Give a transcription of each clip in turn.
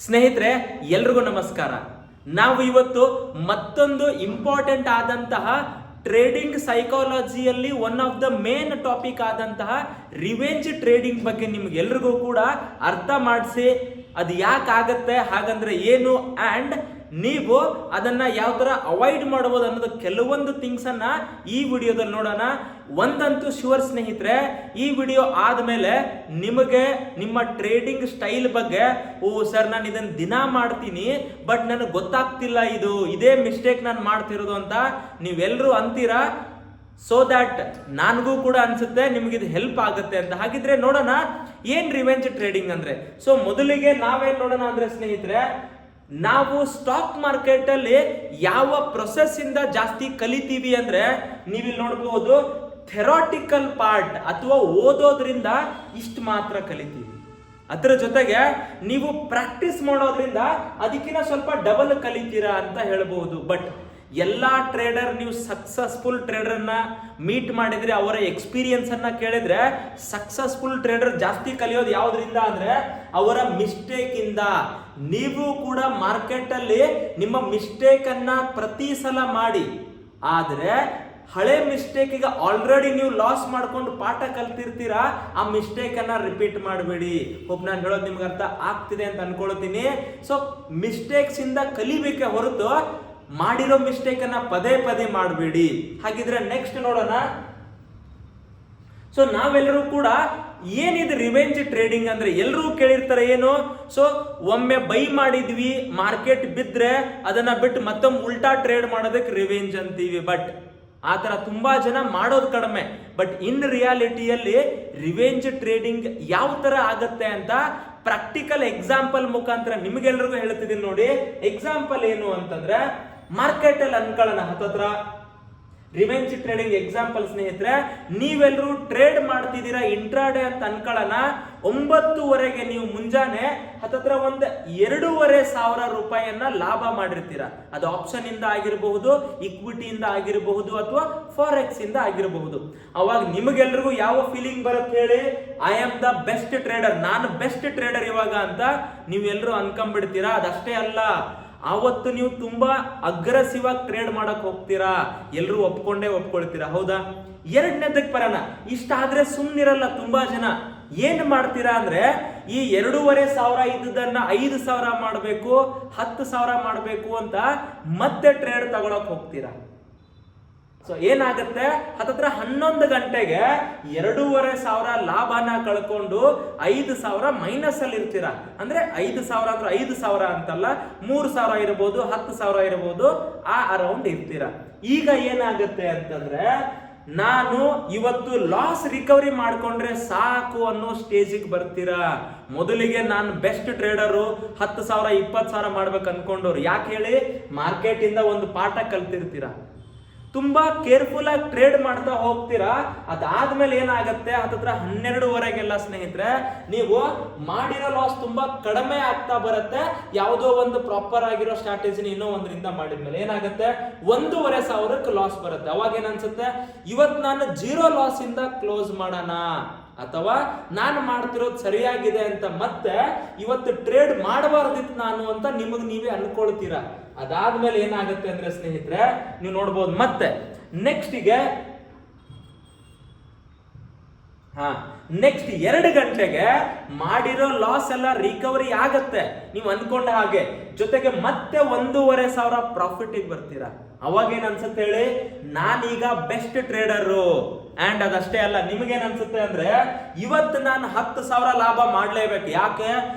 ಸ್ನೇಹಿತರೆ, ಎಲ್ರಿಗೂ ನಮಸ್ಕಾರ. ನಾವು ಇವತ್ತು ಮತ್ತೊಂದು ಇಂಪಾರ್ಟೆಂಟ್ ಆದಂತಹ ಟ್ರೇಡಿಂಗ್ ಸೈಕಾಲಜಿಯಲ್ಲಿ one of the main topic ಆದಂತಹ ರಿವೆಂಜ್ ಟ್ರೇಡಿಂಗ್ ಬಗ್ಗೆ ನಿಮ್ಗೆಲ್ರಿಗೂ ಕೂಡ ಅರ್ಥ ಮಾಡಿಸಿ ಅದು ಯಾಕೆ ಆಗತ್ತೆ, ಹಾಗಂದ್ರೆ ಏನು, ಅಂಡ್ ನೀವು ಅದನ್ನ ಯಾವ ತರ ಅವಾಯ್ಡ್ ಮಾಡಬಹುದು ಅನ್ನೋದು ಕೆಲವೊಂದು ಥಿಂಗ್ಸ್ ಅನ್ನ ಈ ವಿಡಿಯೋದಲ್ಲಿ ನೋಡೋಣ. ಒಂದಂತೂ ಶೂರ್ ಸ್ನೇಹಿತರೆ, ಈ ವಿಡಿಯೋ ಆದ್ಮೇಲೆ ನಿಮಗೆ ನಿಮ್ಮ ಟ್ರೇಡಿಂಗ್ ಸ್ಟೈಲ್ ಬಗ್ಗೆ, ಓ ಸರ್ ನಾನು ಇದನ್ನ ದಿನ ಮಾಡ್ತೀನಿ ಬಟ್ ನನಗೆ ಗೊತ್ತಾಗ್ತಿಲ್ಲ, ಇದೇ ಮಿಸ್ಟೇಕ್ ನಾನು ಮಾಡ್ತಿರೋದು ಅಂತ ನೀವೆಲ್ಲರೂ ಅಂತೀರಾ. ಸೊ ದ್ಯಾಟ್ ನನಗೂ ಕೂಡ ಅನ್ಸುತ್ತೆ ನಿಮ್ಗೆ ಇದು ಹೆಲ್ಪ್ ಆಗುತ್ತೆ ಅಂತ. ಹಾಗಿದ್ರೆ ನೋಡೋಣ ಏನ್ ರಿವೆಂಜ್ ಟ್ರೇಡಿಂಗ್ ಅಂದ್ರೆ. ಸೊ ಮೊದಲಿಗೆ ನಾವೇನ್ ನೋಡೋಣ ಅಂದ್ರೆ ಸ್ನೇಹಿತರೆ, ನಾವು ಸ್ಟಾಕ್ ಮಾರ್ಕೆಟ್ ಅಲ್ಲಿ ಯಾವ ಪ್ರೊಸೆಸ್ ಇಂದ ಜಾಸ್ತಿ ಕಲಿತೀವಿ ಅಂದ್ರೆ, ನೀವಿಲ್ಲಿ ನೋಡಬಹುದು ಥೆರಾಟಿಕಲ್ ಪಾರ್ಟ್ ಅಥವಾ ಓದೋದ್ರಿಂದ ಇಷ್ಟು ಮಾತ್ರ ಕಲಿತೀವಿ. ಅದರ ಜೊತೆಗೆ ನೀವು ಪ್ರಾಕ್ಟೀಸ್ ಮಾಡೋದ್ರಿಂದ ಅದಕ್ಕಿಂತ ಸ್ವಲ್ಪ ಡಬಲ್ ಕಲಿತೀರಾ ಅಂತ ಹೇಳಬಹುದು. ಬಟ್ ಎಲ್ಲಾ ಟ್ರೇಡರ್, ನೀವು ಸಕ್ಸಸ್ಫುಲ್ ಟ್ರೇಡರ್ನ ಮೀಟ್ ಮಾಡಿದ್ರೆ ಅವರ ಎಕ್ಸ್ಪೀರಿಯನ್ಸ್ ಅನ್ನ ಕೇಳಿದ್ರೆ, ಸಕ್ಸಸ್ಫುಲ್ ಟ್ರೇಡರ್ ಜಾಸ್ತಿ ಕಲಿಯೋದು ಯಾವ್ದ್ರಿಂದ ಅಂದ್ರೆ ಅವರ ಮಿಸ್ಟೇಕ್ ಇಂದ. ನೀವು ಕೂಡ ಮಾರ್ಕೆಟ್ ಅಲ್ಲಿ ನಿಮ್ಮ ಮಿಸ್ಟೇಕ್ ಅನ್ನ ಪ್ರತಿ ಸಲ ಮಾಡಿ, ಆದ್ರೆ ಹಳೆ ಮಿಸ್ಟೇಕ್ ಈಗ ಆಲ್ರೆಡಿ ನೀವು ಲಾಸ್ ಮಾಡ್ಕೊಂಡು ಪಾಠ ಕಲ್ತಿರ್ತೀರಾ, ಆ ಮಿಸ್ಟೇಕ್ ಅನ್ನ ರಿಪೀಟ್ ಮಾಡಬೇಡಿ. ಹೋಪ್ ನಾನು ಹೇಳೋದು ನಿಮ್ಗೆ ಅರ್ಥ ಆಗ್ತಿದೆ ಅಂತ ಅನ್ಕೊಳ್ತೀನಿ. ಸೊ ಮಿಸ್ಟೇಕ್ಸ್ ಇಂದ ಕಲಿಬೇಕೆ ಹೊರತು ಮಾಡಿರೋ ಮಿಸ್ಟೇಕ್ ಅನ್ನ ಪದೇ ಪದೇ ಮಾಡಬೇಡಿ. ಹಾಗಿದ್ರೆ ನೆಕ್ಸ್ಟ್ ನೋಡೋಣ. ಸೊ ನಾವೆಲ್ಲರೂ ಕೂಡ ಏನಿದೆ ರಿವೆಂಜ್ ಟ್ರೇಡಿಂಗ್ ಅಂದ್ರೆ, ಎಲ್ಲರೂ ಕೇಳಿರ್ತಾರೆ ಏನು, ಸೊ ಒಮ್ಮೆ ಬೈ ಮಾಡಿದ್ವಿ ಮಾರ್ಕೆಟ್ ಬಿದ್ರೆ ಅದನ್ನ ಬಿಟ್ಟು ಮತ್ತೊಮ್ಮೆ ಉಲ್ಟಾ ಟ್ರೇಡ್ ಮಾಡೋದಕ್ಕೆ ರಿವೆಂಜ್ ಅಂತೀವಿ. ಬಟ್ ಆ ತರ ತುಂಬಾ ಜನ ಮಾಡೋದು ಕಡಿಮೆ. ಬಟ್ ಇನ್ ರಿಯಾಲಿಟಿಯಲ್ಲಿ ರಿವೆಂಜ್ ಟ್ರೇಡಿಂಗ್ ಯಾವ ತರ ಆಗತ್ತೆ ಅಂತ ಪ್ರಾಕ್ಟಿಕಲ್ ಎಕ್ಸಾಂಪಲ್ ಮುಖಾಂತರ ನಿಮ್ಗೆಲ್ರಿಗೂ ಹೇಳ್ತಿದ್ದೀನಿ ನೋಡಿ. ಎಕ್ಸಾಂಪಲ್ ಏನು ಅಂತಂದ್ರೆ, ಮಾರ್ಕೆಟ್ ಅಲ್ಲಿ ಅನ್ಕೊಳ್ಳೋಣ ಹತ್ತತ್ರ ರಿವೆಂಜ್ ಟ್ರೇಡಿಂಗ್ ಎಕ್ಸಾಂಪಲ್ ಸ್ನೇಹಿತರೆ, ನೀವೆಲ್ಲರೂ ಟ್ರೇಡ್ ಮಾಡ್ತಿದ್ದೀರಾ ಇಂಟ್ರಾಡೇ ಅಂತ ಅನ್ಕೊಳ್ಳೋಣ. 9:30ಗೆ ನೀವು ಮುಂಜಾನೆ ಹತ್ತತ್ರ ಒಂದು 2,500 ರೂಪಾಯಿಯನ್ನ ಲಾಭ ಮಾಡಿರ್ತೀರಾ. ಅದು ಆಪ್ಷನ್ ಇಂದ ಆಗಿರಬಹುದು, ಇಕ್ವಿಟಿಯಿಂದ ಆಗಿರಬಹುದು, ಅಥವಾ ಫಾರೆಕ್ಸ್ ಇಂದ ಆಗಿರಬಹುದು. ಅವಾಗ ನಿಮಗೆಲ್ರಿಗೂ ಯಾವ ಫೀಲಿಂಗ್ ಬರುತ್ತೆ ಹೇಳಿ, I am the best trader, ನಾನು ಬೆಸ್ಟ್ ಟ್ರೇಡರ್ ಇವಾಗ ಅಂತ ನೀವೆಲ್ಲರೂ ಅನ್ಕೊಂಡ್ಬಿಡ್ತೀರಾ. ಅದಷ್ಟೇ ಅಲ್ಲ, ಆವತ್ತು ನೀವು ತುಂಬಾ ಅಗ್ರೆಸಿವ್ ಆಗಿ ಟ್ರೇಡ್ ಮಾಡಕ್ ಹೋಗ್ತೀರಾ, ಎಲ್ಲರೂ ಒಪ್ಕೊಳ್ತೀರಾ, ಹೌದಾ? ಎರಡನೇದಕ್ಕೆ ಬರೋಣ. ಇಷ್ಟಾದ್ರೆ ಸುಮ್ಮನಿರಲ್ಲ ತುಂಬಾ ಜನ. ಏನ್ ಮಾಡ್ತೀರಾ ಅಂದ್ರೆ, ಈ 2,500 ಇದ್ದದನ್ನ 5,000 ಮಾಡಬೇಕು, 10,000 ಮಾಡಬೇಕು ಅಂತ ಮತ್ತೆ ಟ್ರೇಡ್ ತಗೊಳಕ್ ಹೋಗ್ತೀರಾ. ಸೊ ಏನಾಗುತ್ತೆ, ಹತ್ತತ್ರ 11 ಗಂಟೆಗೆ 2,500 ಲಾಭನ ಕಳ್ಕೊಂಡು 5,000 ಮೈನಸ್ ಅಲ್ಲಿ ಇರ್ತೀರಾ. ಅಂದ್ರೆ 5,000 ಅಂದ್ರೆ 5,000 ಅಂತಲ್ಲ, 3,000 ಇರಬಹುದು, 10,000 ಇರಬಹುದು, ಆ ಅರೌಂಡ್ ಇರ್ತೀರಾ. ಈಗ ಏನಾಗುತ್ತೆ ಅಂತಂದ್ರೆ, ನಾನು ಇವತ್ತು ಲಾಸ್ ರಿಕವರಿ ಮಾಡ್ಕೊಂಡ್ರೆ ಸಾಕು ಅನ್ನೋ ಸ್ಟೇಜಿಗೆ ಬರ್ತೀರಾ. ಮೊದಲಿಗೆ ನಾನು ಬೆಸ್ಟ್ ಟ್ರೇಡರು, 10,000 20,000 ಮಾಡ್ಬೇಕು ಅನ್ಕೊಂಡವ್ರು. ಯಾಕೆ ಹೇಳಿ, ಮಾರ್ಕೆಟ್ ಇಂದ ಒಂದು ಪಾಠ ಕಲ್ತಿರ್ತೀರಾ, ತುಂಬಾ ಕೇರ್ಫುಲ್ ಆಗಿ ಟ್ರೇಡ್ ಮಾಡ್ತಾ ಹೋಗ್ತೀರಾ. ಅದಾದ್ಮೇಲೆ ಏನಾಗುತ್ತೆ, ಹತ್ತತ್ರ 12:30ಗೆಲ್ಲ ಸ್ನೇಹಿತರೆ ನೀವು ಮಾಡಿರೋ ಲಾಸ್ ತುಂಬಾ ಕಡಿಮೆ ಆಗ್ತಾ ಬರುತ್ತೆ. ಯಾವುದೋ ಒಂದು ಪ್ರಾಪರ್ ಆಗಿರೋ ಸ್ಟ್ರಾಟಜಿನ ಇನ್ನೂ ಒಂದರಿಂದ ಮಾಡಿದ್ಮೇಲೆ ಏನಾಗುತ್ತೆ, 1,500ಕ್ಕೆ ಲಾಸ್ ಬರುತ್ತೆ. ಅವಾಗ ಏನನ್ಸುತ್ತೆ, ಇವತ್ತು ನಾನು 0 ಲಾಸ್ ಇಂದ ಕ್ಲೋಸ್ ಮಾಡೋಣ, ಅಥವಾ ನಾನು ಮಾಡ್ತಿರೋದು ಸರಿಯಾಗಿದೆ ಅಂತ ಮತ್ತೆ ಇವತ್ತು ಟ್ರೇಡ್ ಮಾಡಬಾರ್ದಿತ್ತು ನಾನು ಅಂತ ನಿಮಗೆ ನೀವೇ ಅನ್ಕೊಳ್ತೀರಾ. ಅದಾದ್ಮೇಲೆ ಏನಾಗುತ್ತೆ ಅಂದ್ರೆ ಸ್ನೇಹಿತರೆ, ನೀವು ನೋಡ್ಬೋದು ಮತ್ತೆ ನೆಕ್ಸ್ಟ್ 2 ಗಂಟೆಗೆ ಮಾಡಿರೋ ಲಾಸ್ ಎಲ್ಲ ರಿಕವರಿ ಆಗತ್ತೆ ನೀವು ಅನ್ಕೊಂಡ ಹಾಗೆ, ಜೊತೆಗೆ ಮತ್ತೆ 1,500 ಪ್ರಾಫಿಟ್ ಬರ್ತೀರಾ. ಅವಾಗ ಏನ್ ಅನ್ಸುತ್ತೆ ಹೇಳಿ, ನಾನೀಗ ಬೆಸ್ಟ್ ಟ್ರೇಡರು. ಅಂಡ್ ಅದಷ್ಟೇ ಅಲ್ಲ, ನಿಮಗೇನ್ ಅನ್ಸುತ್ತೆ ಅಂದ್ರೆ, ಇವತ್ತು ನಾನು 10,000 ಲಾಭ ಮಾಡ್ಲೇಬೇಕು. ಯಾಕೆ,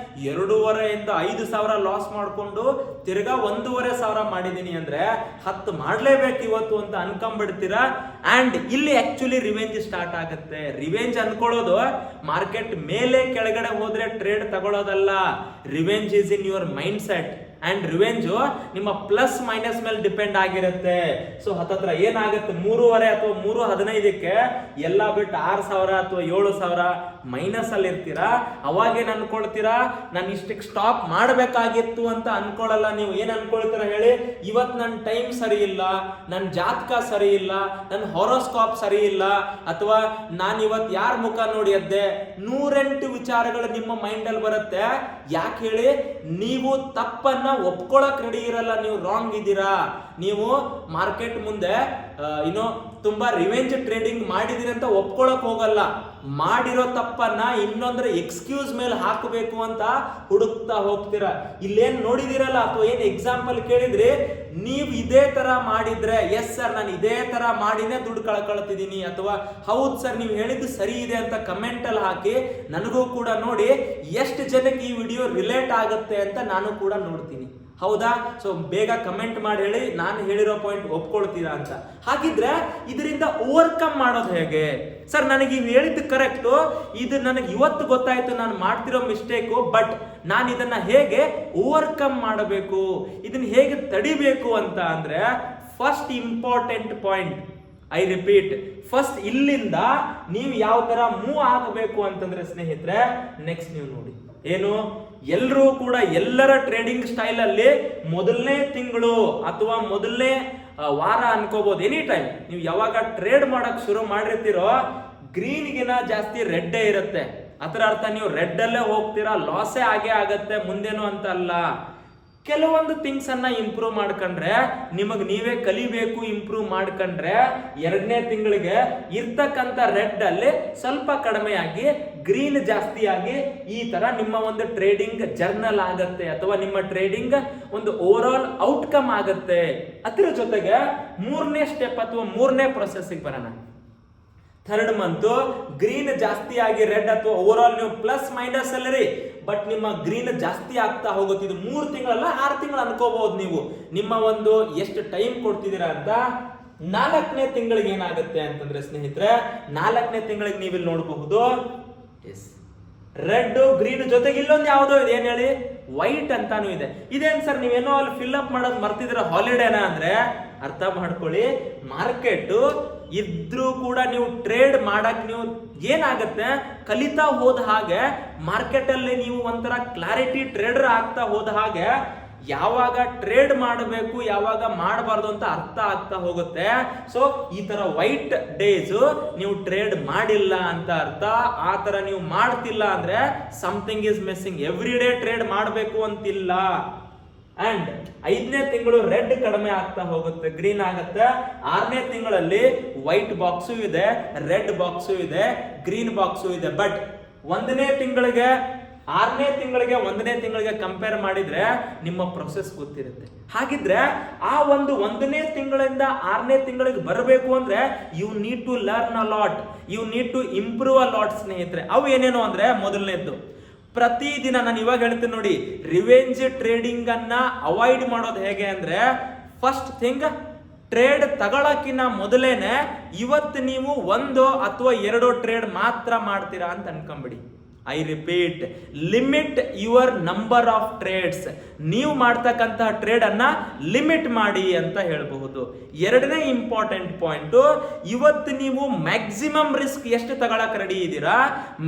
2,500 5,000 ಲಾಸ್ ಮಾಡ್ಕೊಂಡು ತಿರ್ಗಾ 1,500 ಮಾಡಿದೀನಿ ಅಂದ್ರೆ 10 ಮಾಡ್ಲೇಬೇಕು ಇವತ್ತು ಅಂತ ಅನ್ಕೊಂಡ್ಬಿಡ್ತೀರಾ. ಅಂಡ್ ಇಲ್ಲಿ ಆಕ್ಚುಲಿ ರಿವೆಂಜ್ ಸ್ಟಾರ್ಟ್ ಆಗುತ್ತೆ. ರಿವೆಂಜ್ ಅನ್ಕೊಳ್ಳೋದು ಮಾರ್ಕೆಟ್ ಮೇಲೆ ಕೆಳಗಡೆ ಹೋದ್ರೆ ಟ್ರೇಡ್ ತಗೊಳ್ಳೋದಲ್ಲ. Revenge is in your mindset. And revenge ನಿಮ್ಮ ಪ್ಲಸ್ ಮೈನಸ್ ಮೇಲೆ ಡಿಪೆಂಡ್ ಆಗಿರುತ್ತೆ. ಸೊ ಹತ್ತತ್ರ ಏನಾಗುತ್ತೆ, 3,500 ಅಥವಾ 3,15ಕ್ಕೆ ಎಲ್ಲ ಬಿಟ್ಟು 6,000 ಅಥವಾ 7,000 ಮೈನಸ್ ಅಲ್ಲಿ ಇರ್ತೀರಾ, ಅವಾಗೇನ್ ಅನ್ಕೊಳ್ತೀರಾ, ನಾನು ಇಷ್ಟಕ್ಕೆ ಸ್ಟಾಪ್ ಮಾಡಬೇಕಾಗಿತ್ತು ಅಂತ ಅನ್ಕೊಳ್ಳಲ್ಲ. ನೀವು ಏನ್ ಅನ್ಕೊಳ್ತೀರಾ ಹೇಳಿ, ಇವತ್ ನನ್ನ ಟೈಮ್ ಸರಿ ಇಲ್ಲ, ನನ್ನ ಜಾತಕ ಸರಿ ಇಲ್ಲ, ನನ್ನ ಹಾರೋಸ್ಕೋಪ್ ಸರಿ ಇಲ್ಲ, ಅಥವಾ ನಾನು ಇವತ್ತು ಯಾರ ಮುಖ ನೋಡಿ ಎದ್ದೆ, 108 ವಿಚಾರಗಳು ನಿಮ್ಮ ಮೈಂಡ್ ಅಲ್ಲಿ ಬರುತ್ತೆ. ಯಾಕೆ ಹೇಳಿ, ನೀವು ತಪ್ಪನ್ನ ಒಪ್ಕೊಳಕ್ ರೆಡಿ ಇರಲ್ಲ, ನೀವು ರಾಂಗ್ ಇದ್ದೀರಾ. ನೀವು ಮಾರ್ಕೆಟ್ ಮುಂದೆ ತುಂಬಾ ರಿವೆಂಜ್ ಟ್ರೇಡಿಂಗ್ ಮಾಡಿದಿರಿ ಅಂತ ಒಪ್ಕೊಳಕ್ ಹೋಗಲ್ಲ. ಮಾಡಿರೋ ತಪ್ಪನ್ನ ಇನ್ನೊಂದ್ರ ಎಕ್ಸ್ಕ್ಯೂಸ್ ಮೇಲೆ ಹಾಕಬೇಕು ಅಂತ ಹುಡುಕ್ತಾ ಹೋಗ್ತೀರಾ. ಇಲ್ಲೇನ್ ನೋಡಿದಿರಲ್ಲ ಅಥವಾ ಏನ್ ಎಕ್ಸಾಂಪಲ್ ಕೇಳಿದ್ರಿ, ನೀವು ಇದೇ ತರ ಮಾಡಿದ್ರೆ ಎಸ್ ಸರ್ ನಾನು ಇದೇ ತರ ಮಾಡಿನೇ ದುಡ್ಡು ಕಳ್ಕೊಳ್ತಿದ್ದೀನಿ, ಅಥವಾ ಹೌದು ಸರ್ ನೀವು ಹೇಳಿದ್ದು ಸರಿ ಇದೆ ಅಂತ ಕಮೆಂಟ್ ಅಲ್ಲಿ ಹಾಕಿ ನನಗೂ ಕೂಡ ನೋಡಿ ಎಷ್ಟು ಜನಕ್ಕೆ ಈ ವಿಡಿಯೋ ರಿಲೇಟ್ ಆಗುತ್ತೆ ಅಂತ ನಾನು ಕೂಡ ನೋಡ್ತೀನಿ. ಹೌದಾ? ಸೊ ಬೇಗ ಕಮೆಂಟ್ ಮಾಡಿ ಹೇಳಿ, ನಾನು ಹೇಳಿರೋ ಪಾಯಿಂಟ್ ಒಪ್ಕೊಳ್ತೀರಾ ಅಂತ. ಹಾಗಿದ್ರೆ ಇದರಿಂದ ಓವರ್ಕಮ್ ಮಾಡೋದು ಹೇಗೆ ಸರ್? ನನಗೆ ಇವು ಹೇಳಿದ್ದು ಕರೆಕ್ಟು, ಇದು ನನಗೆ ಇವತ್ತು ಗೊತ್ತಾಯ್ತು ನಾನು ಮಾಡ್ತಿರೋ ಮಿಸ್ಟೇಕು, ಬಟ್ ನಾನು ಇದನ್ನ ಹೇಗೆ ಓವರ್ಕಮ್ ಮಾಡಬೇಕು, ಇದನ್ನ ಹೇಗೆ ತಡಿಬೇಕು ಅಂತ ಅಂದ್ರೆ, first important point, I repeat, first ಇಲ್ಲಿಂದ ನೀವು ಯಾವ ತರ ಮೂವ್ ಆಗಬೇಕು ಅಂತಂದ್ರೆ ಸ್ನೇಹಿತರೆ, ನೆಕ್ಸ್ಟ್ ನೀವು ನೋಡಿ ಏನು, ಎಲ್ಲರೂ ಕೂಡ ಎಲ್ಲರ ಟ್ರೇಡಿಂಗ್ ಸ್ಟೈಲ್ ಅಲ್ಲಿ ಮೊದಲನೇ ತಿಂಗಳು ಅಥವಾ ಮೊದಲನೇ ವಾರ ಅನ್ಕೋಬಹುದು, ಎನಿ ಟೈಮ್ ನೀವು ಯಾವಾಗ ಟ್ರೇಡ್ ಮಾಡಕ್ ಶುರು ಮಾಡಿರ್ತೀರೋ ಗ್ರೀನ್ ಗಿನ ಜಾಸ್ತಿ ರೆಡ್ಡೇ ಇರುತ್ತೆ. ಅದರ ಅರ್ಥ ನೀವು ರೆಡ್ ಅಲ್ಲೇ ಹೋಗ್ತೀರಾ, ಲಾಸೇ ಆಗೇ ಆಗತ್ತೆ ಮುಂದೇನು ಅಂತ ಅಲ್ಲ. ಕೆಲವೊಂದು ಥಿಂಗ್ಸ್ ಅನ್ನ ಇಂಪ್ರೂವ್ ಮಾಡ್ಕೊಂಡ್ರೆ, ನಿಮಗ್ ನೀವೇ ಕಲಿಬೇಕು, ಇಂಪ್ರೂವ್ ಮಾಡ್ಕೊಂಡ್ರೆ ಎರಡನೇ ತಿಂಗಳಿಗೆ ಇರ್ತಕ್ಕಂಥ ರೆಡ್ ಅಲ್ಲಿ ಸ್ವಲ್ಪ ಕಡಿಮೆ ಆಗಿ ಗ್ರೀನ್ ಜಾಸ್ತಿ ಆಗಿ ಈ ತರ ನಿಮ್ಮ ಒಂದು ಟ್ರೇಡಿಂಗ್ ಜರ್ನಲ್ ಆಗತ್ತೆ, ಅಥವಾ ನಿಮ್ಮ ಟ್ರೇಡಿಂಗ್ ಒಂದು ಓವರ್ ಆಲ್ ಔಟ್ಕಮ್ ಆಗತ್ತೆ. ಅದರ ಜೊತೆಗೆ ಮೂರನೇ ಸ್ಟೆಪ್ ಅಥವಾ ಮೂರನೇ ಪ್ರೊಸೆಸ್ಗೆ ಬರೋಣ. ಥರ್ಡ್ ಮಂತ್ ಗ್ರೀನ್ ಜಾಸ್ತಿ ಆಗಿ ರೆಡ್ ಅಥವಾ ಓವರ್ ಆಲ್ ನೀವು ಪ್ಲಸ್ ಮೈನಸ್ ಅಲ್ಲರಿ, ಬಟ್ ನಿಮ್ಮ ಗ್ರೀನ್ ಜಾಸ್ತಿ ಆಗ್ತಾ ಹೋಗುತ್ತೆ. ಇದು 3 ತಿಂಗಳಲ್ಲ 6 ತಿಂಗಳು ಅನ್ಕೋಬಹುದು ನೀವು. ನಿಮ್ಮ ಒಂದು ಎಷ್ಟು ಟೈಮ್ ಕೊಡ್ತಿದ್ದೀರಾ ಅಂತ. 4ನೇ ತಿಂಗಳಿಗೆ ಏನಾಗುತ್ತೆ ಅಂತಂದ್ರೆ ಸ್ನೇಹಿತರೆ, 4ನೇ ತಿಂಗಳಿಗೆ ನೀವು ಇಲ್ಲಿ ನೋಡಬಹುದು, ರೆಡ್ ಗ್ರೀನ್ ಜೊತೆಗೆ ಇಲ್ಲೊಂದು ಯಾವುದೋ ಇದೆ, ಏನ್ ಹೇಳಿ, ವೈಟ್ ಅಂತಾನು ಇದೆ. ಇದೇನ್ ಸರ್ ನೀವೇನೋ ಅಲ್ಲಿ ಫಿಲ್ ಅಪ್ ಮಾಡೋದು ಮರ್ತಿದ್ರ ಹಾಲಿಡೇನಾ ಅಂದ್ರೆ, ಅರ್ಥ ಮಾಡ್ಕೊಳ್ಳಿ, ಮಾರ್ಕೆಟ್ ಇದ್ರೂ ಕೂಡ ನೀವು ಟ್ರೇಡ್ ಮಾಡಕ್ ನೀವು ಏನಾಗತ್ತೆ ಕಲಿತಾ ಹೋದ ಹಾಗೆ, ಮಾರ್ಕೆಟ್ ಅಲ್ಲಿ ನೀವು ಒಂಥರ ಕ್ಲಾರಿಟಿ ಟ್ರೇಡರ್ ಆಗ್ತಾ ಹೋದ ಹಾಗೆ ಯಾವಾಗ ಟ್ರೇಡ್ ಮಾಡಬೇಕು ಯಾವಾಗ ಮಾಡಬಾರ್ದು ಅಂತ ಅರ್ಥ ಆಗ್ತಾ ಹೋಗುತ್ತೆ. ಸೊ ಈ ತರ ವೈಟ್ ಡೇಸ್ ನೀವು ಟ್ರೇಡ್ ಮಾಡಿಲ್ಲ ಅಂತ ಅರ್ಥ. ಆ ತರ ನೀವು ಮಾಡ್ತಿಲ್ಲ ಅಂದ್ರೆ something is missing. Every day trade ಮಾಡಬೇಕು ಅಂತಿಲ್ಲ. ಅಂಡ್ 5ನೇ ತಿಂಗಳು ರೆಡ್ ಕಡಿಮೆ ಆಗ್ತಾ ಹೋಗುತ್ತೆ, ಗ್ರೀನ್ ಆಗುತ್ತೆ. 6ನೇ ತಿಂಗಳಲ್ಲಿ ವೈಟ್ ಬಾಕ್ಸು ಇದೆ, ರೆಡ್ ಬಾಕ್ಸು ಇದೆ, ಗ್ರೀನ್ ಬಾಕ್ಸು ಇದೆ. ಬಟ್ 1ನೇ ತಿಂಗಳಿಗೆ 6ನೇ ತಿಂಗಳಿಗೆ 1ನೇ ತಿಂಗಳಿಗೆ ಕಂಪೇರ್ ಮಾಡಿದ್ರೆ ನಿಮ್ಮ ಪ್ರೊಸೆಸ್ ಗೊತ್ತಿರುತ್ತೆ. ಹಾಗಿದ್ರೆ ಆ ಒಂದು 1ನೇ ತಿಂಗಳಿಂದ 6ನೇ ತಿಂಗಳಿಗೆ ಬರಬೇಕು ಅಂದ್ರೆ you need to learn a lot, you need to improve a lot ಸ್ನೇಹಿತರೆ. ಅವು ಏನೇನು ಅಂದ್ರೆ, ಮೊದಲನೇದ್ದು ಪ್ರತಿದಿನ ನಾನು ಇವಾಗ ಹೇಳ್ತೀನಿ ನೋಡಿ, ರಿವೆಂಜ್ ಟ್ರೇಡಿಂಗ್ ಅನ್ನ ಅವಾಯ್ಡ್ ಮಾಡೋದು ಹೇಗೆ ಅಂದ್ರೆ, ಫಸ್ಟ್ ಥಿಂಗ್, ಟ್ರೇಡ್ ತಗೊಳಕಿನ ಮೊದಲೇನೆ ಇವತ್ತು ನೀವು 1 ಅಥವಾ 2 ಟ್ರೇಡ್ ಮಾತ್ರ ಮಾಡ್ತೀರಾ ಅಂತ ಅನ್ಕೊಂಬಿಡಿ. I repeat, limit your number of trades. ನೀವು ಮಾಡ್ತಕ್ಕಂತಹ ಟ್ರೇಡ್ ಅನ್ನ ಲಿಮಿಟ್ ಮಾಡಿ ಅಂತ ಹೇಳಬಹುದು. 2ನೇ ಇಂಪಾರ್ಟೆಂಟ್ ಪಾಯಿಂಟ್, ಇವತ್ತು ನೀವು ಮ್ಯಾಕ್ಸಿಮಮ್ ರಿಸ್ಕ್ ಎಷ್ಟು ತಗೊಳಕ್ ರೆಡಿ ಇದ್ದೀರಾ,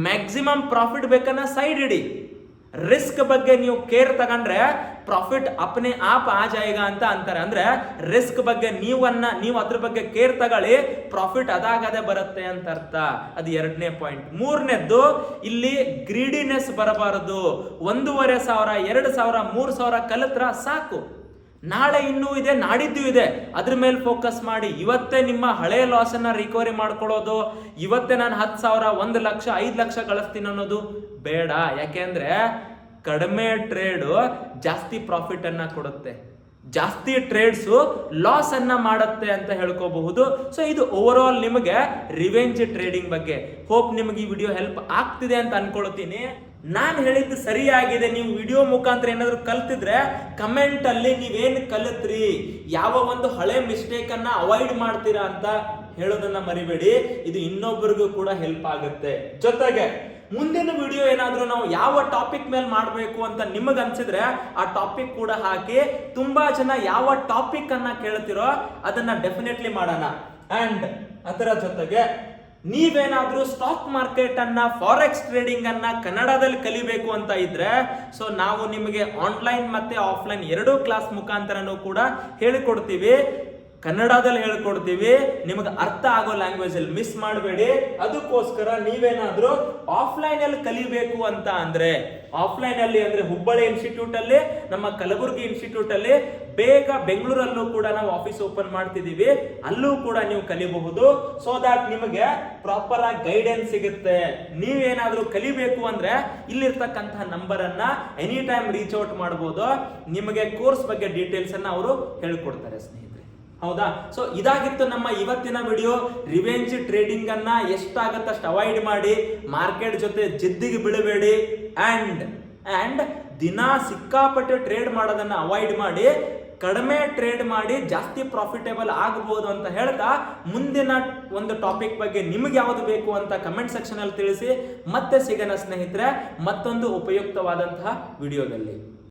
ಮ್ಯಾಕ್ಸಿಮಮ್ ಪ್ರಾಫಿಟ್ ಬೇಕನ್ನ ಸೈಡ್ ಇಡಿ. ರಿಸ್ಕ್ ಬಗ್ಗೆ ನೀವು ಕೇರ್ ತಗೊಂಡ್ರೆ ಪ್ರಾಫಿಟ್ ಅಪ್ನೆ ಆಪ್ ಆ ಜಾಯಿಗ ಅಂತ ಅಂತಾರೆ. ಅಂದ್ರೆ ರಿಸ್ಕ್ ಬಗ್ಗೆ ನೀವು ಅದ್ರ ಬಗ್ಗೆ ಕೇರ್ ತಗೊಳ್ಳಿ, ಪ್ರಾಫಿಟ್ ಅದಾಗದೇ ಬರುತ್ತೆ ಅಂತ ಅರ್ಥ. ಅದು 2ನೇ ಪಾಯಿಂಟ್. 3ನೇದ್ದು, ಇಲ್ಲಿ ಗ್ರೀಡಿನೆಸ್ ಬರಬಾರದು. 1,500, 2,000, 3,000 ಕಲಿತ್ರ ಸಾಕು. ನಾಳೆ ಇನ್ನೂ ಇದೆ, ನಾಡಿದ್ದು ಇದೆ, ಅದ್ರ ಮೇಲೆ ಫೋಕಸ್ ಮಾಡಿ. ಇವತ್ತೇ ನಿಮ್ಮ ಹಳೆ ಲಾಸ್ ಅನ್ನ ರಿಕವರಿ ಮಾಡ್ಕೊಳ್ಳೋದು, ಇವತ್ತೇ ನಾನು 10,000, 1 ಲಕ್ಷ, 5 ಲಕ್ಷ ಗಳಿಸ್ತೀನಿ ಅನ್ನೋದು ಬೇಡ. ಯಾಕೆಂದ್ರೆ ಕಡಿಮೆ ಟ್ರೇಡ್ ಜಾಸ್ತಿ ಪ್ರಾಫಿಟ್ ಅನ್ನ ಕೊಡುತ್ತೆ, ಜಾಸ್ತಿ ಟ್ರೇಡ್ಸ್ ಲಾಸ್ ಅನ್ನ ಮಾಡುತ್ತೆ ಅಂತ ಹೇಳ್ಕೋಬಹುದು. ಸೊ ಇದು ಓವರ್ ಆಲ್ ನಿಮಗೆ ರಿವೆಂಜ್ ಟ್ರೇಡಿಂಗ್ ಬಗ್ಗೆ. ಹೋಪ್ ನಿಮಗೆ ಈ ವಿಡಿಯೋ ಹೆಲ್ಪ್ ಆಗ್ತಿದೆ ಅಂತ ಅನ್ಕೊಳ್ತೀನಿ. ನಾನು ಹೇಳಿದ್ದು ಸರಿಯಾಗಿದೆ, ನೀವು ವಿಡಿಯೋ ಮುಖಾಂತರ ಏನಾದ್ರು ಕಲ್ತಿದ್ರೆ ಕಮೆಂಟ್ ಅಲ್ಲಿ ನೀವೇನು ಕಲಿತ್ರಿ, ಯಾವ ಒಂದು ಹಳೆ ಮಿಸ್ಟೇಕ್ ಅನ್ನ ಅವಾಯ್ಡ್ ಮಾಡ್ತೀರಾ ಅಂತ ಹೇಳೋದನ್ನ ಮರಿಬೇಡಿ. ಇದು ಇನ್ನೊಬ್ಬರಿಗೂ ಕೂಡ ಹೆಲ್ಪ್ ಆಗುತ್ತೆ. ಜೊತೆಗೆ ಮುಂದಿನ ವಿಡಿಯೋ ಏನಾದ್ರೂ ನಾವು ಯಾವ ಟಾಪಿಕ್ ಮೇಲೆ ಮಾಡಬೇಕು ಅಂತ ನಿಮಗೆ ಅನ್ಸಿದ್ರೆ ಆ ಟಾಪಿಕ್ ಕೂಡ ಹಾಕಿ. ತುಂಬಾ ಜನ ಯಾವ ಟಾಪಿಕ್ ಅನ್ನ ಕೇಳ್ತಿರೋ ಅದನ್ನ ಡೆಫಿನೆಟ್ಲಿ ಮಾಡೋಣ. ಅಂಡ್ ಅದರ ಜೊತೆಗೆ ನೀವೇನಾದ್ರೂ ಸ್ಟಾಕ್ ಮಾರ್ಕೆಟ್ ಅನ್ನ ಫಾರೆಕ್ಸ್ ಟ್ರೇಡಿಂಗ್ ಅನ್ನ ಕನ್ನಡದಲ್ಲಿ ಕಲಿಬೇಕು ಅಂತ ಇದ್ರೆ ಸೊ ನಾವು ನಿಮಗೆ ಆನ್ಲೈನ್ ಮತ್ತೆ ಆಫ್ಲೈನ್ ಎರಡೂ ಕ್ಲಾಸ್ ಮುಖಾಂತರನೂ ಕೂಡ ಹೇಳಿಕೊಡ್ತೀವಿ. ಕನ್ನಡದಲ್ಲಿ ಹೇಳ್ಕೊಡ್ತೀವಿ, ನಿಮಗೆ ಅರ್ಥ ಆಗೋ ಲ್ಯಾಂಗ್ವೇಜ್ ಅಲ್ಲಿ ಮಿಸ್ ಮಾಡಬೇಡಿ. ಅದಕ್ಕೋಸ್ಕರ ನೀವೇನಾದ್ರೂ ಆಫ್ಲೈನ್ ಅಲ್ಲಿ ಕಲಿಬೇಕು ಅಂತ ಅಂದ್ರೆ ಆಫ್ಲೈನ್ ಅಲ್ಲಿ ಅಂದ್ರೆ ಹುಬ್ಬಳ್ಳಿ ಇನ್ಸ್ಟಿಟ್ಯೂಟ್ ಅಲ್ಲಿ, ನಮ್ಮ ಕಲಬುರಗಿ ಇನ್ಸ್ಟಿಟ್ಯೂಟ್ ಅಲ್ಲಿ, ಬೇಗ ಬೆಂಗಳೂರಲ್ಲೂ ಕೂಡ ನಾವು ಆಫೀಸ್ ಓಪನ್ ಮಾಡ್ತಿದೀವಿ, ಅಲ್ಲೂ ಕೂಡ ನೀವು ಕಲಿಬಹುದು. ಸೊ ದಟ್ ನಿಮಗೆ ಪ್ರಾಪರ್ ಆಗಿ ಗೈಡೆನ್ಸ್ ಸಿಗುತ್ತೆ. ನೀವೇನಾದ್ರೂ ಕಲಿಬೇಕು ಅಂದ್ರೆ ಇಲ್ಲಿರ್ತಕ್ಕಂತಹ ನಂಬರ್ ಅನ್ನ ಎನಿ ಟೈಮ್ ರೀಚ್ ಔಟ್ ಮಾಡಬಹುದು. ನಿಮಗೆ ಕೋರ್ಸ್ ಬಗ್ಗೆ ಡೀಟೇಲ್ಸ್ ಅನ್ನ ಅವರು ಹೇಳ್ಕೊಡ್ತಾರೆ ಸ್ನೇಹಿತರೆ. ಹೌದಾ? ಸೊ ಇದಾಗಿತ್ತು ನಮ್ಮ ಇವತ್ತಿನ ವಿಡಿಯೋ. ರಿವೆಂಜ್ ಟ್ರೇಡಿಂಗ್ ಅನ್ನ ಎಷ್ಟಾಗತ್ತೆ ಅಷ್ಟು ಅವಾಯ್ಡ್ ಮಾಡಿ, ಮಾರ್ಕೆಟ್ ಜೊತೆ ಜಿದ್ದಿಗೆ ಬೀಳಬೇಡಿ, ಅಂಡ್ ದಿನ ಸಿಕ್ಕಾಪಟ್ಟೆ ಟ್ರೇಡ್ ಮಾಡೋದನ್ನ ಅವಾಯ್ಡ್ ಮಾಡಿ, ಕಡಿಮೆ ಟ್ರೇಡ್ ಮಾಡಿ ಜಾಸ್ತಿ ಪ್ರಾಫಿಟೇಬಲ್ ಆಗಬಹುದು ಅಂತ ಹೇಳ್ತಾ, ಮುಂದಿನ ಒಂದು ಟಾಪಿಕ್ ಬಗ್ಗೆ ನಿಮಗೆ ಯಾವುದು ಬೇಕು ಅಂತ ಕಮೆಂಟ್ ಸೆಕ್ಷನ್ ಅಲ್ಲಿ ತಿಳಿಸಿ. ಮತ್ತೆ ಸಿಗೋಣ ಸ್ನೇಹಿತರೆ ಮತ್ತೊಂದು ಉಪಯುಕ್ತವಾದಂತಹ ವಿಡಿಯೋದಲ್ಲಿ.